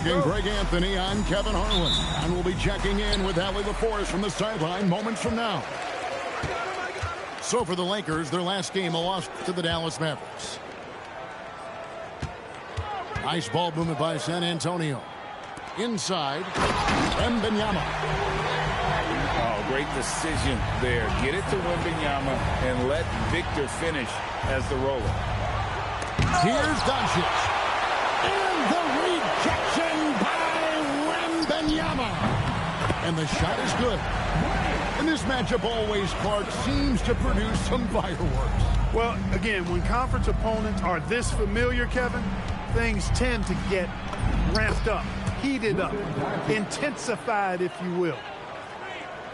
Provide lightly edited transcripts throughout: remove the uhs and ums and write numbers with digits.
talking Greg Anthony. I'm Kevin Harlan. And we'll be checking in with Allie LaForce from the sideline moments from now. So for the Lakers, their last game, a loss to the Dallas Mavericks. Nice ball movement by San Antonio. Inside, Wembanyama. Oh, great decision there. Get it to Wembanyama and let Victor finish as the roller. Here's Doncic. And the rejection by Wembanyama. And the shot is good. And this matchup always, Clark, seems to produce some fireworks. Well, again, when conference opponents are this familiar, Kevin, things tend to get ramped up, heated up, intensified, if you will.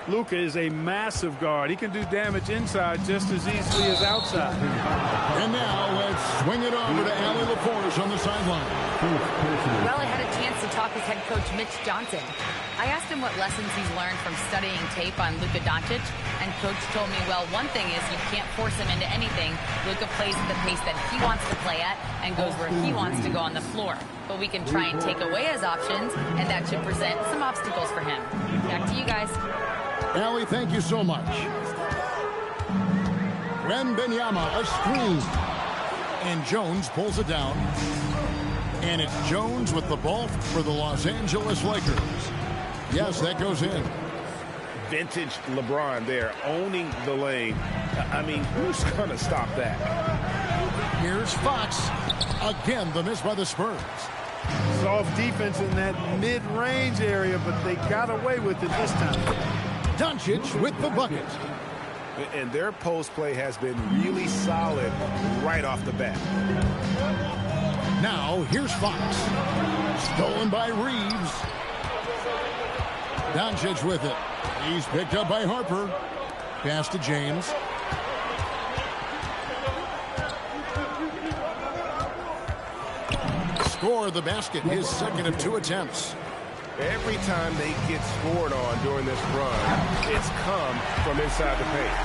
Luka is a massive guard. He can do damage inside just as easily as outside. And now let's swing it over to Allie LaForce on the sideline. Well, I had a chance to talk with head coach Mitch Johnson. I asked him what lessons he's learned from studying tape on Luka Doncic, and coach told me, well, one thing is you can't force him into anything. Luka plays at the pace that he wants to play at and goes where he wants to go on the floor. But we can try and take away his options, and that should present some obstacles for him. Back to you guys. Allie, thank you so much. Wembanyama, a screen. And Jones pulls it down. And it's Jones with the ball for the Los Angeles Lakers. Yes, that goes in. Vintage LeBron there, owning the lane. I mean, who's going to stop that? Here's Fox. Again, the miss by the Spurs. Soft defense in that mid-range area, but they got away with it this time. Doncic with the bucket. And their post play has been really solid right off the bat. Now, here's Fox. Stolen by Reeves. Doncic with it. He's picked up by Harper. Pass to James. Score the basket, his second of 2 attempts. Every time they get scored on during this run, it's come from inside the paint.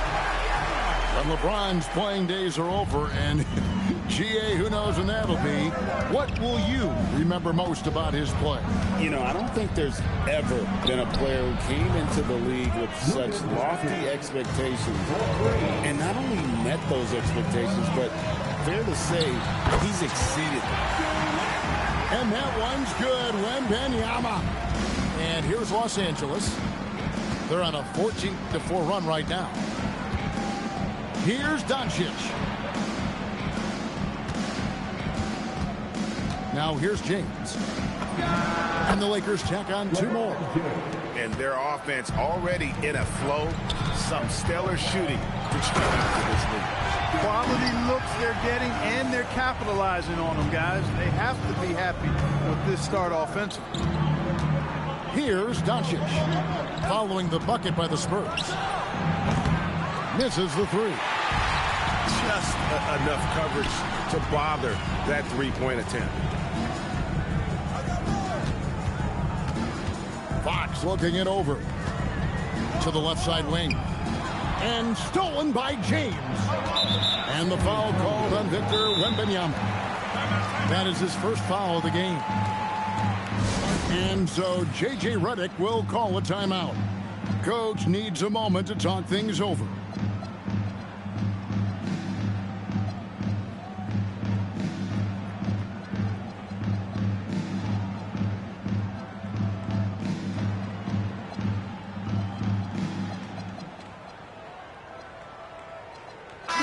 When LeBron's playing days are over, and GA, who knows when that'll be, what will you remember most about his play? You know, I don't think there's ever been a player who came into the league with such lofty expectations and not only met those expectations, but fair to say, he's exceeded them. And that one's good. Wembanyama. And here's Los Angeles. They're on a 14-4 run right now. Here's Doncic. Now here's James. And the Lakers tack on 2 more. And their offense already in a flow. Some stellar shooting to contribute to this league. Quality looks they're getting, and they're capitalizing on them, guys. They have to be happy with this start offensively. Here's Doncic, following the bucket by the Spurs. Misses the 3. Just enough coverage to bother that 3-point attempt. Fox looking it over to the left side wing. And stolen by James. And the foul called on Victor Wembanyama. That is his first foul of the game. And so J.J. Redick will call a timeout. Coach needs a moment to talk things over.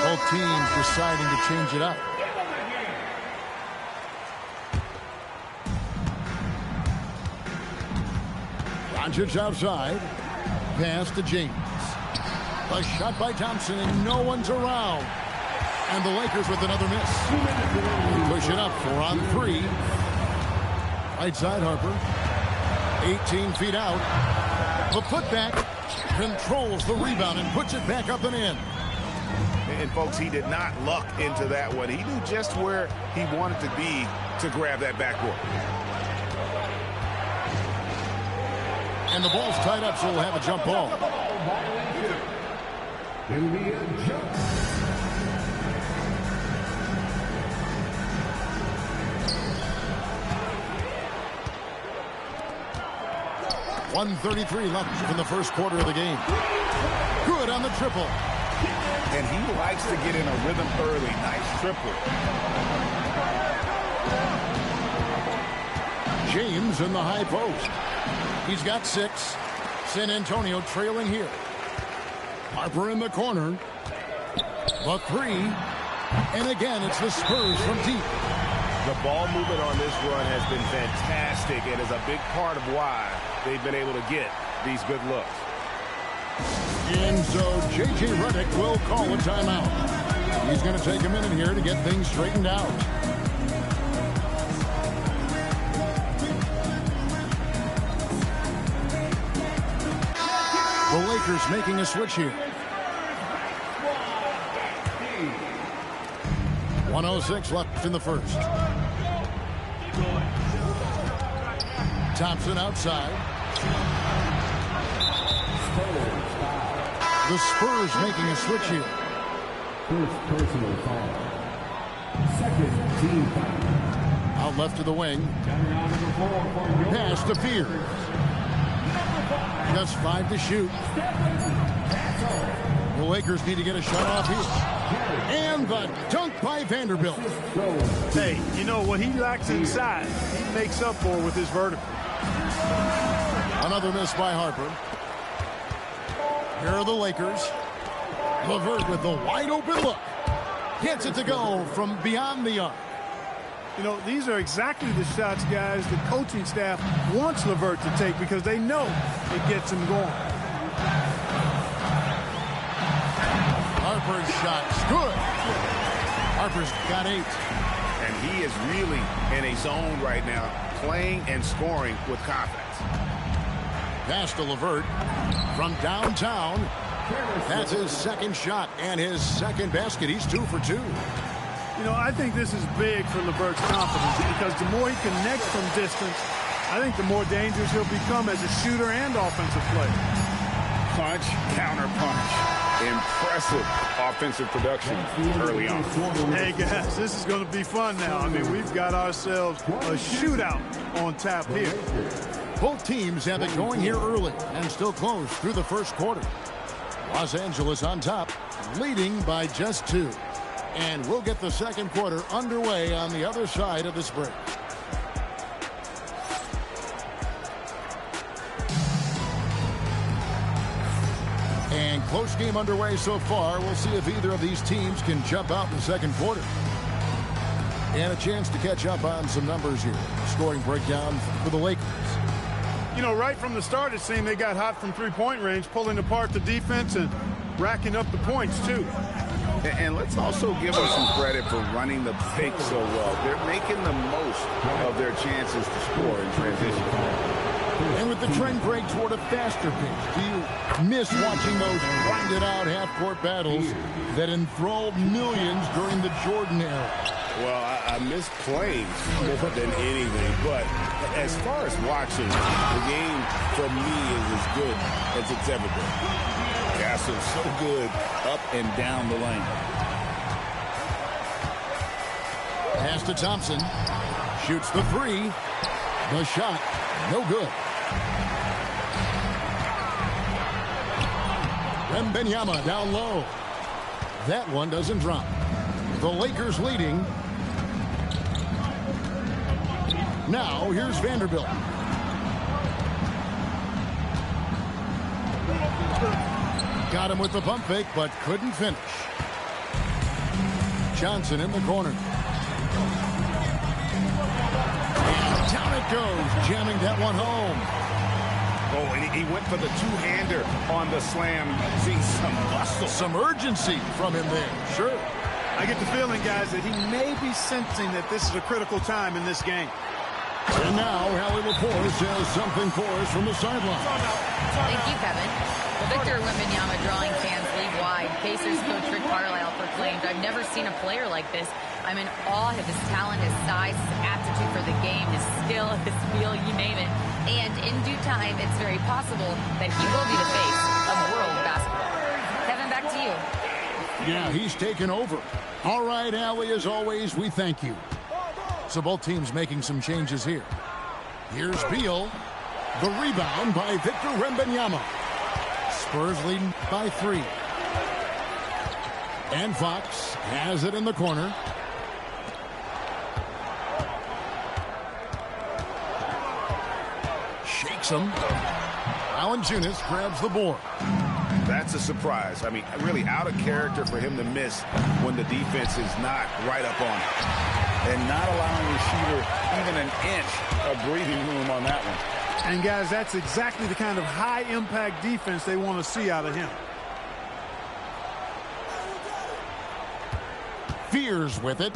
Both teams deciding to change it up. Doncic outside. Pass to James. A shot by Thompson, and no one's around. And the Lakers with another miss. Push it up, 4 on 3. Right side, Harper. 18 feet out. The putback controls the rebound and puts it back up and in. And, folks, he did not luck into that one. He knew just where he wanted to be to grab that backboard. And the ball's tied up, so we'll have a jump ball. 1:33 left in the first quarter of the game. Good on the triple. And he likes to get in a rhythm early. Nice triple. James in the high post. He's got 6. San Antonio trailing here. Harper in the corner. The 3. And again, it's the Spurs from deep. The ball movement on this run has been fantastic and is a big part of why they've been able to get these good looks. And so J.J. Redick will call a timeout. He's going to take a minute here to get things straightened out. The Lakers making a switch here. 1:06 left in the first. Thompson outside. The Spurs making a switch here. First personal foul. Second team foul. Out left to the wing. Pass to Fears. Just 5 to shoot. The Lakers need to get a shot off here. And the dunk by Vanderbilt. Hey, you know what he lacks inside, he makes up for with his vertical. Another miss by Harper. Here are the Lakers. LeVert with the wide open look. Gets it to go from beyond the arc. You know, these are exactly the shots, guys, the coaching staff wants LeVert to take because they know it gets him going. Harper's shot's good. Harper's got 8. And he is really in a zone right now, playing and scoring with confidence. Pass to LeVert from downtown. That's his second shot and his second basket. He's 2 for 2. You know, I think this is big for LeVert's confidence because the more he connects from distance, I think the more dangerous he'll become as a shooter and offensive player. Punch, counter punch. Impressive offensive production early on. Hey, guys, this is going to be fun now. I mean, we've got ourselves a shootout on tap here. Both teams have it going here early and still close through the first quarter. Los Angeles on top, leading by just 2. And we'll get the second quarter underway on the other side of this break. And close game underway so far. We'll see if either of these teams can jump out in the second quarter. And a chance to catch up on some numbers here. Scoring breakdown for the Lakers. You know, right from the start, it seemed they got hot from three-point range, pulling apart the defense and racking up the points, too. And let's also give them some credit for running the pick so well. They're making the most of their chances to score in transition. And with the trend break toward a faster pace, do you miss watching those grinded-out half-court battles that enthralled millions during the Jordan era? Well, I miss playing more than anything, but as far as watching, the game for me is as good as it's ever been. Castle's so good up and down the lane. Pass to Thompson. Shoots the 3. The shot, no good. Wembanyama down low. That one doesn't drop. The Lakers leading. Now, here's Vanderbilt. Got him with the pump fake, but couldn't finish. Johnson in the corner. And down it goes, jamming that one home. Oh, and he went for the two-hander on the slam. See some muscle. Some urgency from him there, sure. I get the feeling, guys, that he may be sensing that this is a critical time in this game. And now, Hallie Laporte says something for us from the sideline. Thank you, Kevin. Well, Victor Wembanyama drawing fans league-wide. Pacers coach Rick Carlisle proclaimed, "I've never seen a player like this. I'm in awe of his talent, his size, his aptitude for the game, his skill, his feel, you name it. And in due time, it's very possible that he will be the face of world basketball." Kevin, back to you. Yeah, he's taken over. All right, Allie, as always, we thank you. So both teams making some changes here. Here's Beal. The rebound by Victor Wembanyama. Spurs leading by 3. And Fox has it in the corner. Shakes him. Valanciunas grabs the board. That's a surprise. I mean, really out of character for him to miss when the defense is not right up on him. And not allowing the shooter even an inch of breathing room on that one. And, guys, that's exactly the kind of high-impact defense they want to see out of him. Fears with it.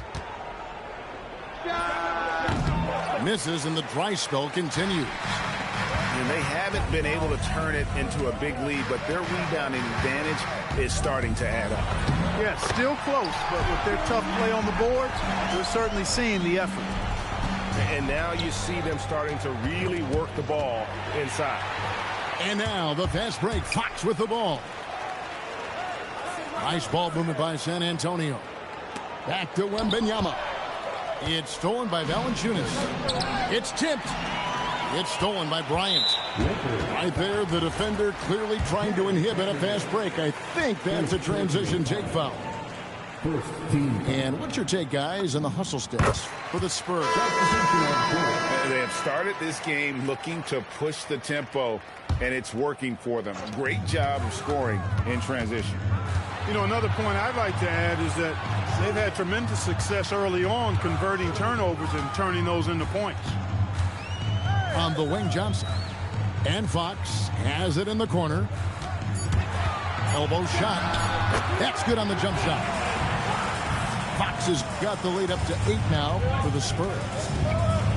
Misses, and the dry spell continues. And they haven't been able to turn it into a big lead, but their rebounding advantage is starting to add up. Yeah, still close, but with their tough play on the boards, we're certainly seeing the effort. And now you see them starting to really work the ball inside. And now the fast break. Fox with the ball. Nice ball movement by San Antonio. Back to Wembanyama. It's stolen by Valanciunas. It's tipped. It's stolen by Bryant. Right there, the defender clearly trying to inhibit a fast break. I think that's a transition take foul. And what's your take, guys, on the hustle stats for the Spurs? They have started this game looking to push the tempo, and it's working for them. Great job of scoring in transition. You know, another point I'd like to add is that they've had tremendous success early on converting turnovers and turning those into points. On the wing, Johnson. And Fox has it in the corner. Elbow shot. That's good on the jump shot. Fox has got the lead up to 8 now for the Spurs.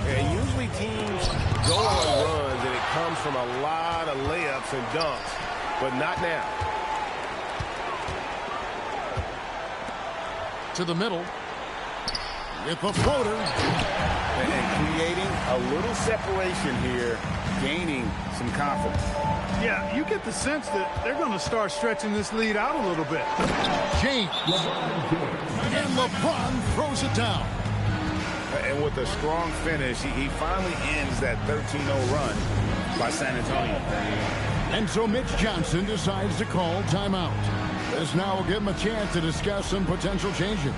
And usually teams go on runs, and it comes from a lot of layups and dunks, but not now. To the middle. With the floater. And creating a little separation here, gaining some confidence. Yeah, you get the sense that they're going to start stretching this lead out a little bit. James. And LeBron throws it down. And with a strong finish, he finally ends that 13-0 run by San Antonio. And so Mitch Johnson decides to call timeout. This now will give him a chance to discuss some potential changes.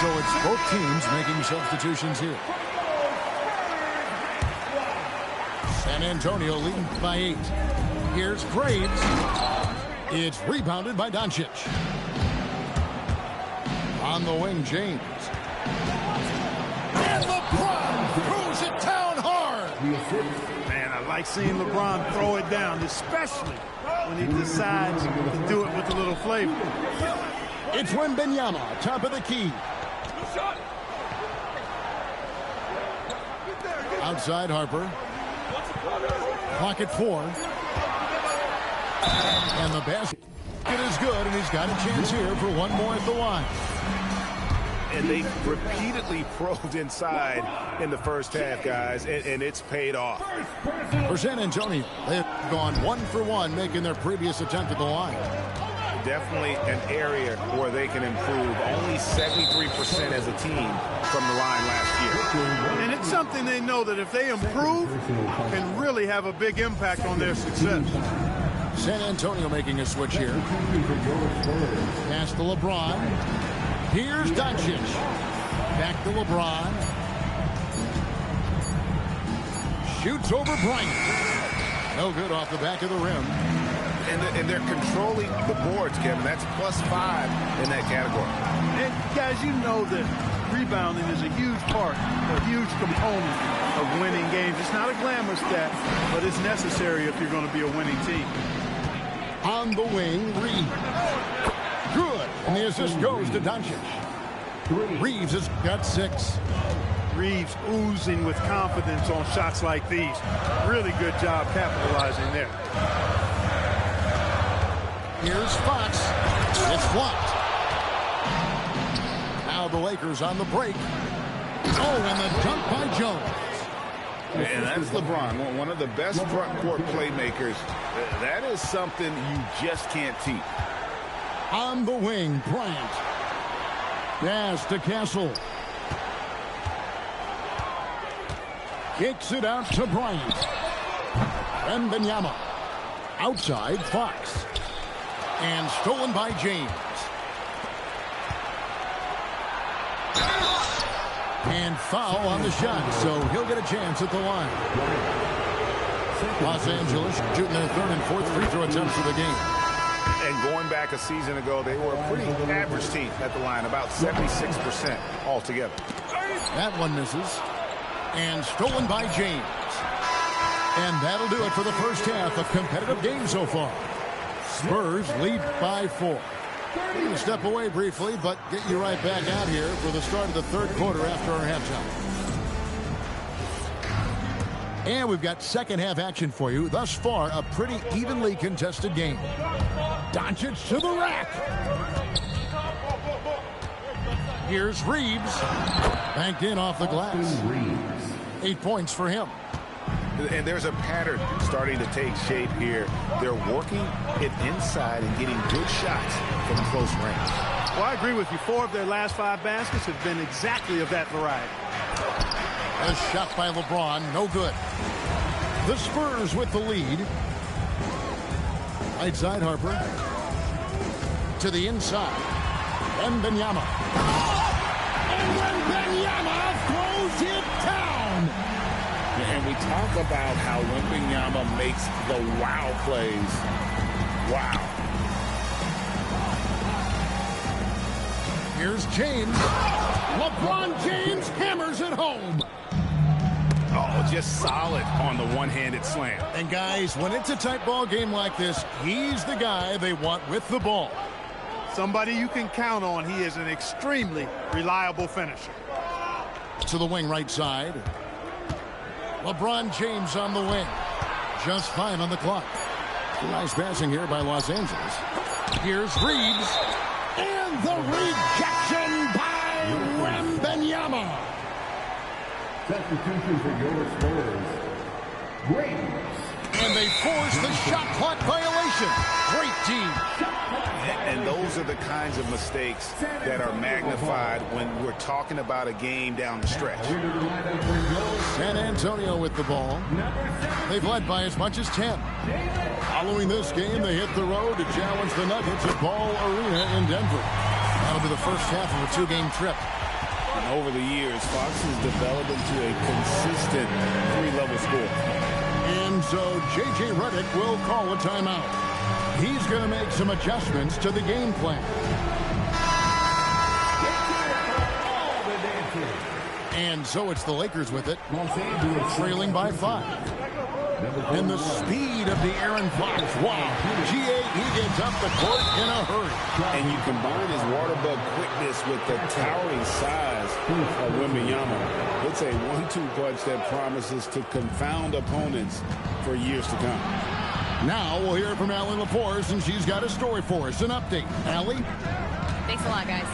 So it's both teams making substitutions here. San Antonio leading by 8. Here's Graves. It's rebounded by Doncic. On the wing, James. And LeBron throws it down hard. Man, I like seeing LeBron throw it down, especially when he decides to do it with a little flavor. It's Wembanyama, top of the key. Outside Harper. Clock at 4. And the basket is good, and he's got a chance here for one more at the line. And they repeatedly probed inside in the first half, guys, and it's paid off. For San Antonio, they've gone 1 for 1, making their previous attempt at the line. Definitely an area where they can improve. Only 73% as a team from the line last year. And it's something they know that if they improve, can really have a big impact on their success. San Antonio making a switch here. Pass to LeBron. Here's Doncic. Back to LeBron. Shoots over Bryant. No good off the back of the rim. And they're controlling the boards, Kevin. That's +5 in that category. And, guys, you know that rebounding is a huge part, a huge component of winning games. It's not a glamour stat, but it's necessary if you're going to be a winning team. On the wing, Reeves. Good. And the assist goes to Doncic. Reeves has got 6. Reeves oozing with confidence on shots like these. Really good job capitalizing there. Here's Fox. It's blocked. Now the Lakers on the break. Oh, and the dunk by Jones. And that's LeBron, one of the best front court playmakers. That is something you just can't teach. On the wing, Bryant. Pass to Castle. Kicks it out to Bryant. Wembanyama. Outside, Fox. And stolen by James. And foul on the shot, so he'll get a chance at the line. Los Angeles shooting their third and fourth free throw attempts of the game. And going back a season ago, they were a pretty average team at the line, about 76% altogether. That one misses. And stolen by James. And that'll do it for the first half of competitive game so far. Spurs lead by 4. We're going to step away briefly, but get you right back out here for the start of the third quarter after our halftime. And we've got second half action for you. Thus far, a pretty evenly contested game. Doncic to the rack. Here's Reeves. Banked in off the glass. 8 points for him. And there's a pattern starting to take shape here. They're working it inside and getting good shots from close range. Well, I agree with you. 4 of their last 5 baskets have been exactly of that variety. A shot by LeBron, no good. The Spurs with the lead. Right side, Harper. To the inside. Wembanyama. And Wembanyama throws it down. And we talk about how Wembanyama makes the wow plays. Wow. Here's James. LeBron James hammers it home. Oh, just solid on the one-handed slam. And guys, when it's a tight ball game like this, he's the guy they want with the ball. Somebody you can count on. He is an extremely reliable finisher. To the wing right side. LeBron James on the wing. Just 5 on the clock. Nice passing here by Los Angeles. Here's Reeves. And the rejection by Wembanyama. Substitution for your Spurs. Reeves. And they force the shot clock violation. Great team. And those are the kinds of mistakes that are magnified when we're talking about a game down the stretch. San Antonio with the ball. They've led by as much as 10. Following this game, they hit the road to challenge the Nuggets at Ball Arena in Denver. That'll be the first half of a 2-game trip. And over the years, Fox has developed into a consistent 3-level score. And so J.J. Redick will call a timeout. He's going to make some adjustments to the game plan. And so it's the Lakers with it, trailing by 5. And the speed of the Aaron Fox. Wow. G.A., he gets up the court in a hurry. And you combine his water bug quickness with the towering size of Wembanyama. It's a 1-2 punch that promises to confound opponents for years to come. Now we'll hear from Allie Laporte, and she's got a story for us. An update. Allie? Thanks a lot, guys.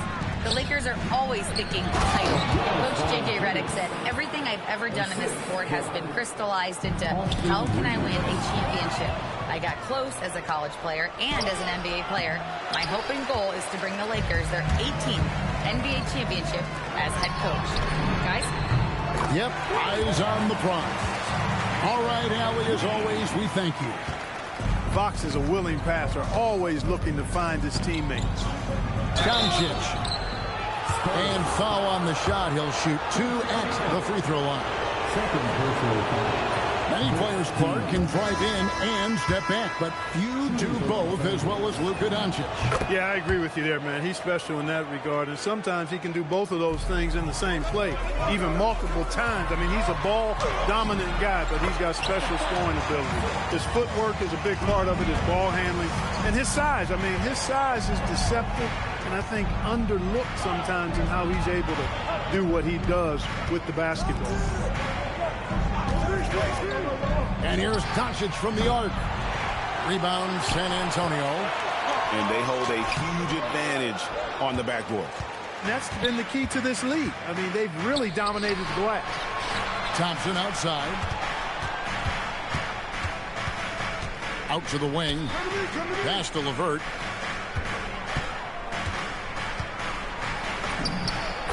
The Lakers are always thinking title. Coach J.J. Redick said, everything I've ever done in this sport has been crystallized into how can I win a championship? I got close as a college player and as an NBA player. My hope and goal is to bring the Lakers their 18th NBA championship as head coach. Guys? Yep, eyes on the prize. All right, Allie, as always, we thank you. Fox is a willing passer, always looking to find his teammates. Doncic. And foul on the shot. He'll shoot 2 at the free throw line. Second personal foul. Many players, Clark, can drive in and step back, but few do both as well as Luka Doncic. Yeah, I agree with you there, man. He's special in that regard, and sometimes he can do both of those things in the same play, even multiple times. I mean, he's a ball-dominant guy, but he's got special scoring ability. His footwork is a big part of it, his ball handling, and his size. I mean, his size is deceptive, and I think underlooked sometimes in how he's able to do what he does with the basketball. And here's Doncic from the arc. Rebound, San Antonio. And they hold a huge advantage on the backboard. And that's been the key to this league. I mean, they've really dominated the glass. Thompson outside. Out to the wing. Pass to LeVert.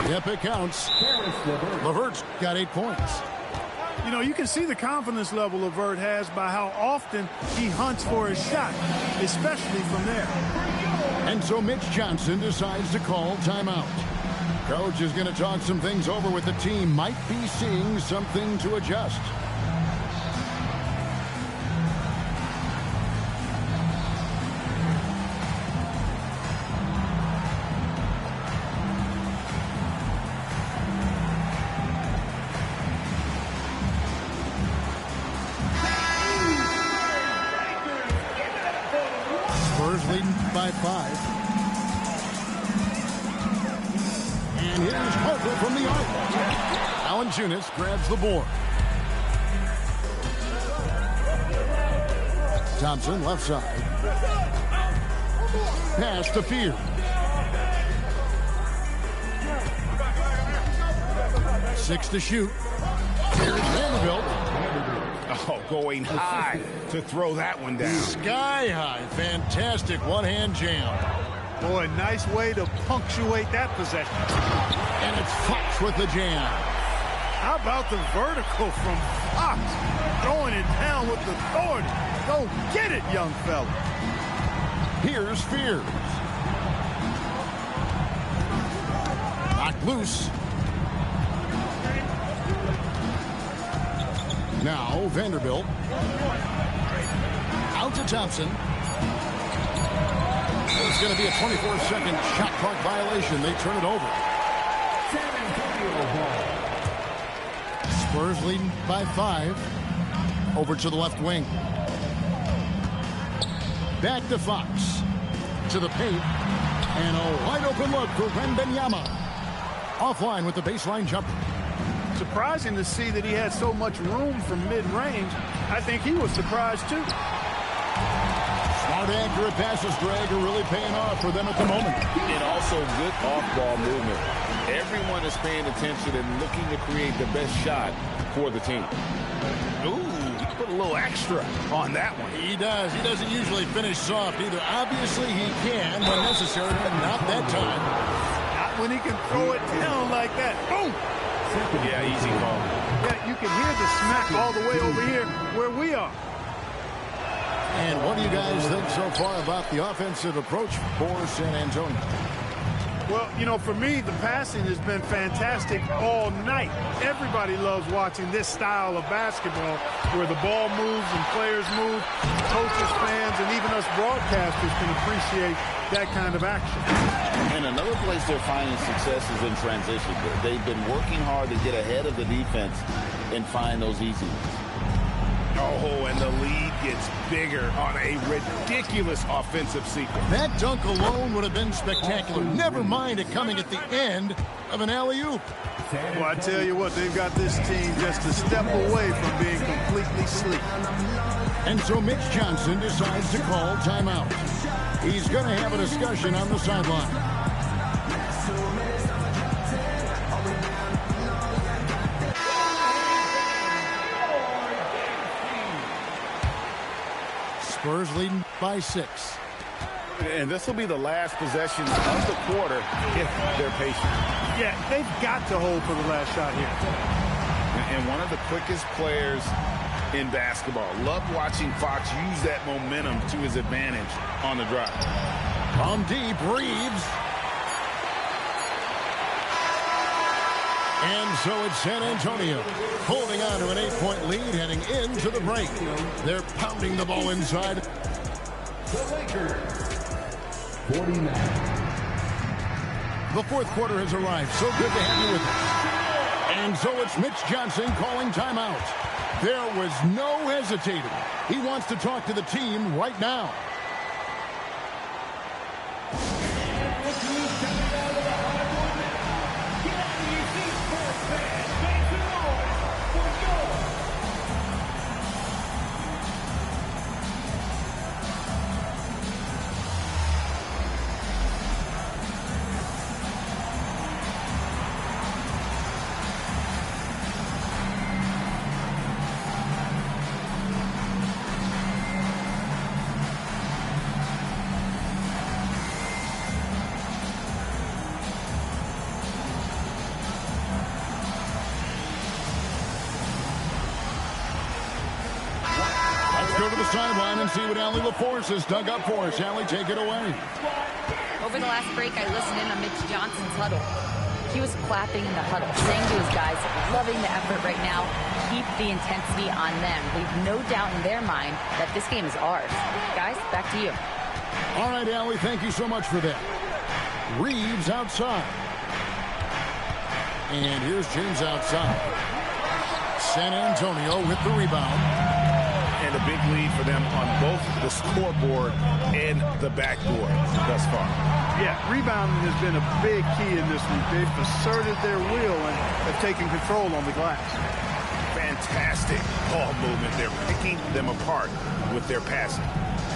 Yep, it counts. LeVert's got 8 points. You know, you can see the confidence level LeVert has by how often he hunts for his shot, especially from there. And so Mitch Johnson decides to call timeout. Coach is going to talk some things over with the team. Might be seeing something to adjust. Spurs leading by 5. And here's Harper from the arc. Valanciunas grabs the board. Thompson left side. Pass to Fear. Six to shoot. Here's Vanderbilt. Oh, going high to throw that one down. Sky high. Fantastic one-hand jam. Boy, nice way to punctuate that possession. And it's Fox with the jam. How about the vertical from Fox? Throwing it down with authority. Go get it, young fella. Here's Fears. Knocked loose. Now Vanderbilt. Out to Thompson. It's going to be a 24-second shot clock violation. They turn it over. Spurs leading by 5. Over to the left wing. Back to Fox. To the paint. And a wide open look for Wembanyama. Offline with the baseline jumper. Surprising to see that he had so much room from mid-range. I think he was surprised too. Smart, accurate passes, Greg, are really paying off for them at the moment. And also good off-ball movement. Everyone is paying attention and looking to create the best shot for the team. Ooh, he put a little extra on that one. He does. He doesn't usually finish soft either. Obviously, he can when necessary, but not that time. Not when he can throw it down like that. Boom! Yeah, easy call. Yeah, you can hear the smack all the way over here where we are. And what do you guys think so far about the offensive approach for San Antonio? Well, you know, for me, the passing has been fantastic all night. Everybody loves watching this style of basketball where the ball moves and players move. Coaches, fans, and even us broadcasters can appreciate that kind of action. And another place they're finding success is in transition. They've been working hard to get ahead of the defense and find those easy ones. Oh, and the lead gets bigger on a ridiculous offensive sequence. That dunk alone would have been spectacular. Never mind it coming at the end of an alley-oop. Well, I tell you what, they've got this team just a step away from being completely asleep. And so Mitch Johnson decides to call timeout. He's going to have a discussion on the sideline. Spurs leading by 6. And this will be the last possession of the quarter if they're patient. Yeah, they've got to hold for the last shot here. And one of the quickest players in basketball. Love watching Fox use that momentum to his advantage on the drive. From deep, Reeves. And so it's San Antonio holding on to an 8-point lead heading into the break. They're pounding the ball inside. The Lakers, 49. The fourth quarter has arrived. So good to have you with us. And so it's Mitch Johnson calling timeout. There was no hesitating. He wants to talk to the team right now. go to the sideline and see what Allie LaForce has dug up for us. Allie, take it away. Over the last break, I listened in on Mitch Johnson's huddle. He was clapping in the huddle, saying to his guys, loving the effort right now. Keep the intensity on them. Leave no doubt in their mind that this game is ours. Guys, back to you. All right, Allie, thank you so much for that. Reeves outside. And here's James outside. San Antonio with the rebound. And a big lead for them on both the scoreboard and the backboard thus far. Yeah, rebounding has been a big key in this week. They've asserted their will and have taken control on the glass. Fantastic ball movement. They're picking them apart with their passing.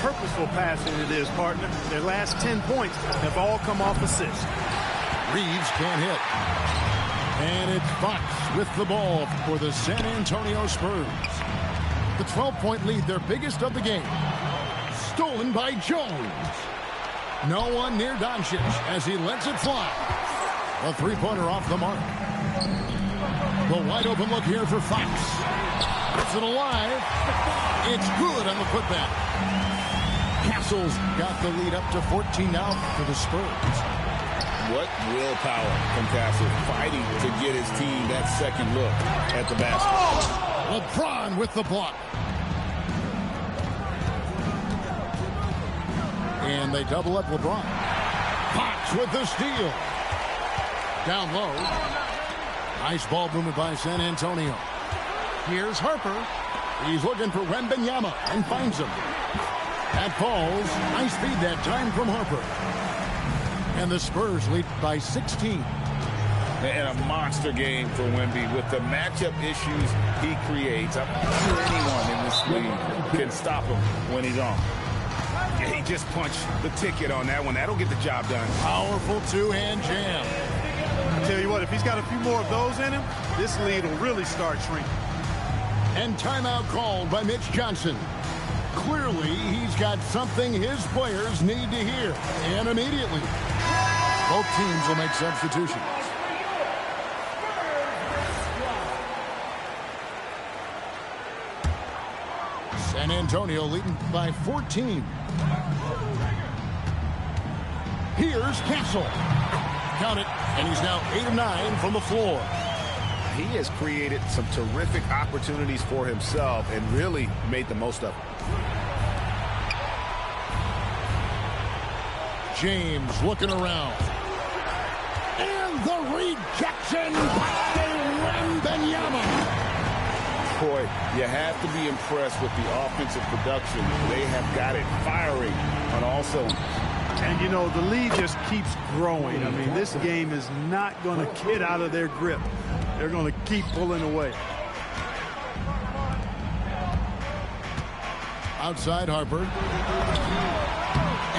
Purposeful passing it is, partner. Their last 10 points have all come off assists. Reeves can't hit. And it's Fox with the ball for the San Antonio Spurs. The 12-point lead, their biggest of the game. Stolen by Jones. No one near Doncic as he lets it fly. A three-pointer off the mark. The wide open look here for Fox. Gets it alive. It's good on the putback. Castle's got the lead up to 14 now for the Spurs. What willpower from Castle, fighting to get his team that second look at the basket. LeBron with the block. And they double up LeBron. Fox with the steal. Down low. Nice ball movement by San Antonio. Here's Harper. He's looking for Wembanyama and finds him. That falls. Nice feed that time from Harper. And the Spurs lead by 16. And a monster game for Wemby with the matchup issues he creates. I'm not sure anyone in this league can stop him when he's on. Yeah, he just punched the ticket on that one. That'll get the job done. Powerful two-hand jam. I tell you what, if he's got a few more of those in him, this lead will really start shrinking. And timeout called by Mitch Johnson. Clearly, he's got something his players need to hear. And immediately, both teams will make substitutions. San Antonio leading by 14. Here's Castle. Count it, and he's now 8 of 9 from the floor. He has created some terrific opportunities for himself and really made the most of them. James looking around. And the rejection by Wembanyama. Boy, you have to be impressed with the offensive production. They have got it firing on all cylinders. And, you know, the lead just keeps growing. I mean, this game is not going to get out of their grip. They're going to keep pulling away. Outside Harper.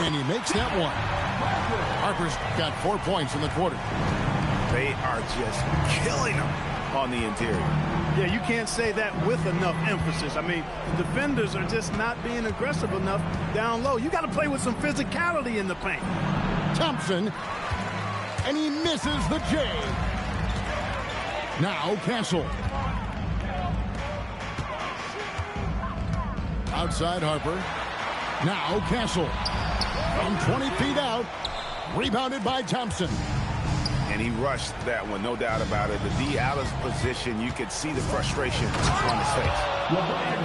And he makes that one. Harper's got 4 points in the quarter. They are just killing them on the interior. Yeah, you can't say that with enough emphasis. I mean, the defenders are just not being aggressive enough down low. You got to play with some physicality in the paint. Thompson, and he misses the J. Now Castle. Outside Harper. Now Castle. From 20 feet out. Rebounded by Thompson. And he rushed that one, no doubt about it. The D out of position, you could see the frustration on his face.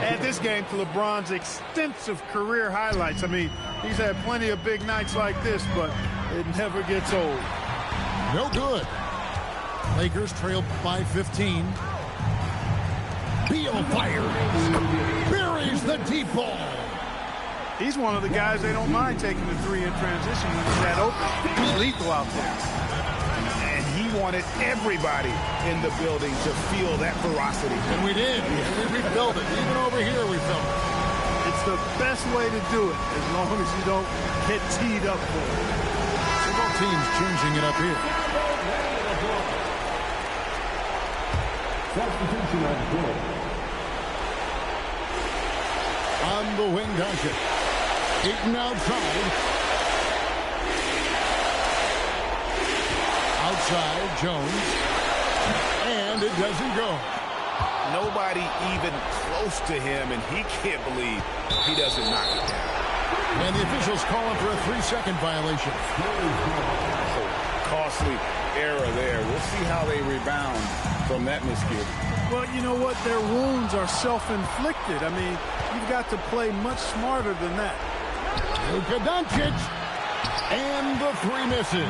Add this game to LeBron's extensive career highlights. I mean, he's had plenty of big nights like this, but it never gets old. No good. Lakers trail by 15. Beal fires. Buries the deep ball. He's one of the guys they don't mind taking the three in transition when he's that open. He's lethal out there. He wanted everybody in the building to feel that ferocity. And we did. We felt it. Even over here, we felt it. It's the best way to do it, as long as you don't get teed up for it. So both teams changing it up here. Substitution on the court. On the wing, Doncic. Eaton outside. Outside, Jones. And it doesn't go. Nobody even close to him, and he can't believe he doesn't knock it down. And the officials calling for a 3-second violation. Costly error there. We'll see how they rebound from that miscue. Well, you know what? Their wounds are self-inflicted. I mean, you've got to play much smarter than that. Luka Doncic. And the 3 misses.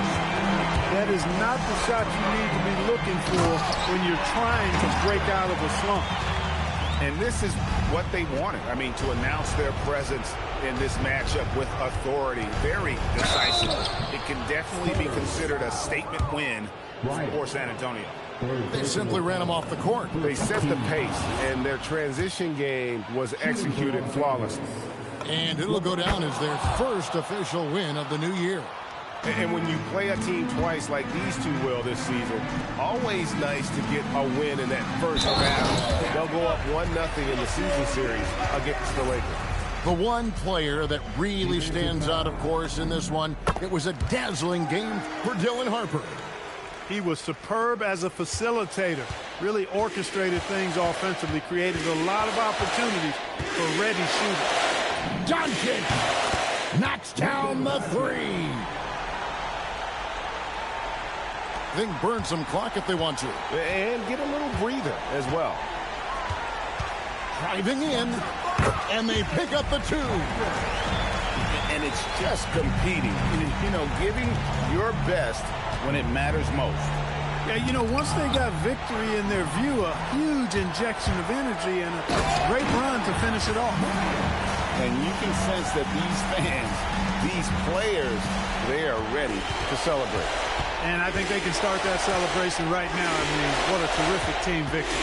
That is not the shot you need to be looking for when you're trying to break out of a slump. And this is what they wanted. I mean, to announce their presence in this matchup with authority. Very decisive. It can definitely be considered a statement win for San Antonio. They simply ran him off the court. They set the pace, and their transition game was executed flawlessly. And it'll go down as their first official win of the new year. And when you play a team twice like these two will this season, always nice to get a win in that first battle. They'll go up 1-0 in the season series against the Lakers. The one player that really stands out, of course, in this one, it was a dazzling game for Dylan Harper. He was superb as a facilitator, really orchestrated things offensively, created a lot of opportunities for ready shooters. Doncic knocks down the 3. They can burn some clock if they want to. And get a little breather as well. Driving in, and they pick up the 2. And it's just competing. You know, giving your best when it matters most. Yeah, you know, once they got victory in their view, a huge injection of energy and a great run to finish it off. And you can sense that these fans, these players, they are ready to celebrate. And I think they can start that celebration right now. I mean, what a terrific team victory.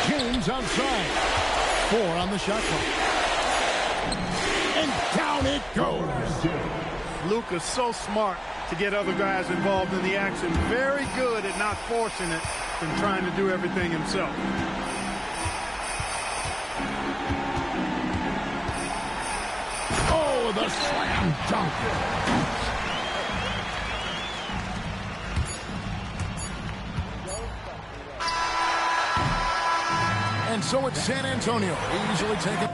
James outside. 4 on the shot clock. And down it goes. Luka's so smart to get other guys involved in the action. Very good at not forcing it and trying to do everything himself. Oh, the slam dunk. And so it's San Antonio easily taken.